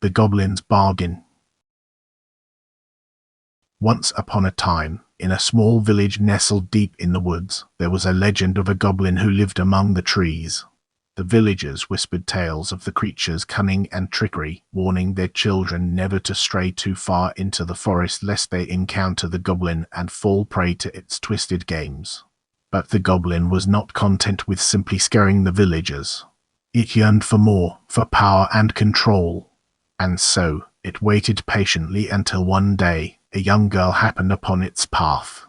The Goblin's Bargain. Once upon a time, in a small village nestled deep in the woods, there was a legend of a goblin who lived among the trees. The villagers whispered tales of the creature's cunning and trickery, warning their children never to stray too far into the forest lest they encounter the goblin and fall prey to its twisted games. But the goblin was not content with simply scaring the villagers. It yearned for more, for power and control. And so, it waited patiently until one day, a young girl happened upon its path.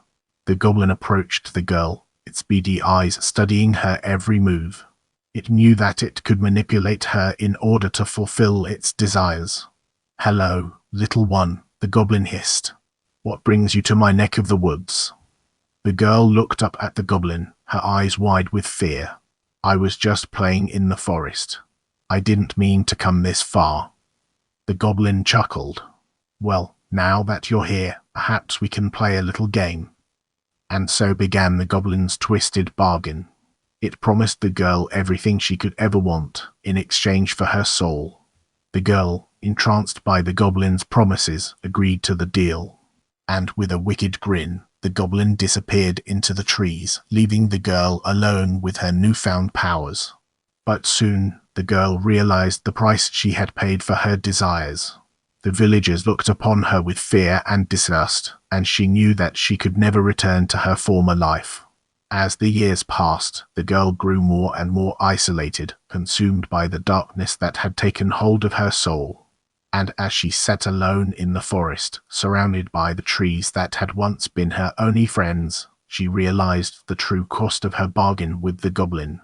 The goblin approached the girl, its beady eyes studying her every move. It knew that it could manipulate her in order to fulfill its desires. "Hello, little one," the goblin hissed. "What brings you to my neck of the woods?" The girl looked up at the goblin, her eyes wide with fear. "I was just playing in the forest. I didn't mean to come this far." The goblin chuckled. "Well, now that you're here, perhaps we can play a little game." And so began the goblin's twisted bargain. It promised the girl everything she could ever want, in exchange for her soul. The girl, entranced by the goblin's promises, agreed to the deal. And with a wicked grin, the goblin disappeared into the trees, leaving the girl alone with her newfound powers. But soon, the girl realized the price she had paid for her desires. The villagers looked upon her with fear and disgust, and she knew that she could never return to her former life. As the years passed, the girl grew more and more isolated, consumed by the darkness that had taken hold of her soul. And as she sat alone in the forest, surrounded by the trees that had once been her only friends, she realized the true cost of her bargain with the goblin.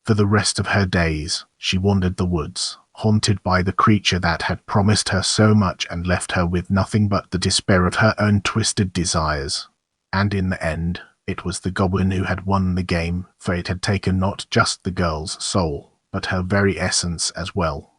For the rest of her days, she wandered the woods, haunted by the creature that had promised her so much and left her with nothing but the despair of her own twisted desires. And in the end, it was the goblin who had won the game, for it had taken not just the girl's soul, but her very essence as well.